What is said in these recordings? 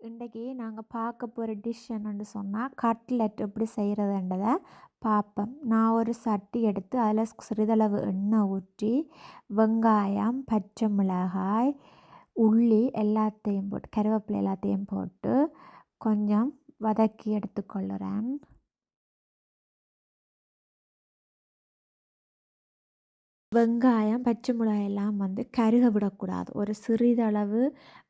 இன்றைக்கி நாங்கள் பார்க்க போகிற டிஷ் என்னென்னு சொன்னால் கட்லெட் எப்படி செய்கிறதுன்றதை பார்ப்போம். நான் ஒரு சட்டி எடுத்து அதில் சிறிதளவு எண்ணெய் ஊற்றி வெங்காயம், பச்சை மிளகாய், உள்ளி எல்லாத்தையும் போட்டு கருவேப்பிலை எல்லாத்தையும் போட்டு கொஞ்சம் வதக்கி எடுத்துக்கொள்ளுறேன். வெங்காயம், பச்சை மிளகாய் எல்லாம் கருக விடக்கூடாது. ஒரு சிறிதளவு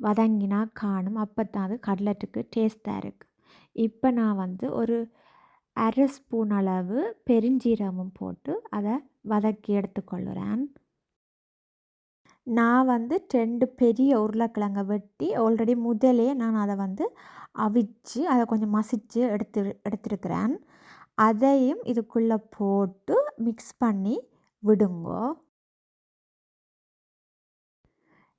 வதங்கினா காணும். அப்போ தான் அது கட்லெட்டுக்கு டேஸ்ட்டாக இருக்குது. இப்போ நான் ஒரு அரை ஸ்பூன் அளவு பெருஞ்சீரகமும் போட்டு அதை வதக்கி எடுத்துக்கொள்ளுறேன். நான் 2 பெரிய உருளைக்கிழங்கை வெட்டி ஆல்ரெடி முதலே நான் அதை அவிச்சு அதை கொஞ்சம் மசித்து எடுத்துருக்கிறேன். அதையும் இதுக்குள்ளே போட்டு மிக்ஸ் பண்ணி விடுங்கோ.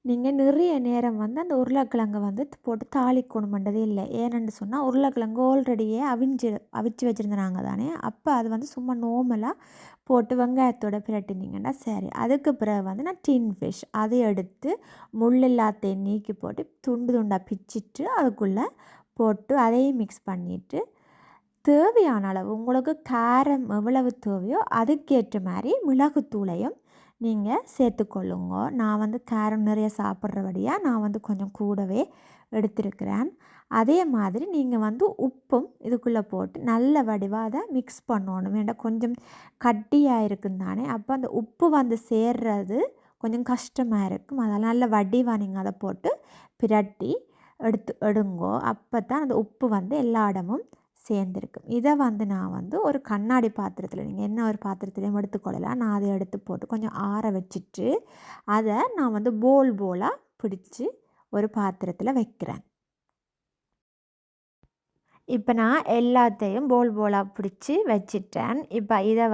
நீங்கள் நிறைய நேரம் அந்த உருளைக்கிழங்கை போட்டு தாளிக்கணுமென்றதே இல்லை. ஏன்னு சொன்னால் உருளைக்கிழங்கு ஆல்ரெடியே அவிச்சு வச்சுருந்தாங்க தானே. அப்போ அது சும்மா நார்மலாக போட்டு வெங்காயத்தோட பிரட்டினீங்கன்னா சரி. அதுக்கு பிறகு நான் டின் ஃபிஷ் அதை எடுத்து முள் எல்லாத்தையும் நீக்கி போட்டு துண்டு துண்டாக பிச்சிட்டு அதுக்குள்ளே போட்டு அதையும் மிக்ஸ் பண்ணிவிட்டு தேவையான அளவு உங்களுக்கு காரம் எவ்வளவு தேவையோ அதுக்கேற்ற மாதிரி மிளகுத்தூளையும் நீங்கள் சேர்த்துக்கொள்ளுங்க. நான் காரம் நிறைய சாப்பிட்றபடியாக நான் கொஞ்சம் கூடவே எடுத்திருக்கிறேன். அதே மாதிரி நீங்கள் உப்பும் இதுக்குள்ளே போட்டு நல்ல வடிவாக அதை மிக்ஸ் பண்ணணும். வேண்டாம் கொஞ்சம் கட்டியாக இருக்கும் தானே. அப்போ அந்த உப்பு சேர்றது கொஞ்சம் கஷ்டமாக இருக்கும். அதெல்லாம் நல்ல வடிவாக நீங்கள் அதை போட்டு பிரட்டி எடுங்கோ. அப்போ தான் அந்த உப்பு எல்லா இடமும் சேர்ந்துருக்கும். இதை நான் ஒரு கண்ணாடி பாத்திரத்தில் நீங்கள் என்ன ஒரு பாத்திரத்துலையும் எடுத்துக்கொள்ளலாம். நான் அதை எடுத்து போட்டு கொஞ்சம் ஆற வச்சுட்டு அதை நான் போலாக பிடிச்சி ஒரு பாத்திரத்தில் வைக்கிறேன். இப்போ நான் எல்லாத்தையும் போலாக பிடிச்சி வச்சிட்டேன். இப்போ இதை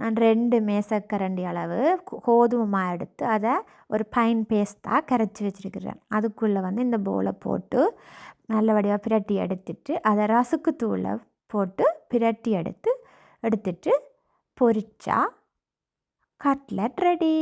நான் 2 மேசக்கரண்டி அளவு கோதுமை மாவு எடுத்து அதை ஒரு பைன் பேஸ்ட்டாக கரைச்சி வச்சுருக்கிறேன். அதுக்குள்ளே இந்த போலை போட்டு நல்ல வடிவாக பிரட்டி எடுத்துட்டு அதை ரசுக்கு தூளை போட்டு பிரட்டி எடுத்துட்டு பொரிச்சா கட்லெட் ரெடி.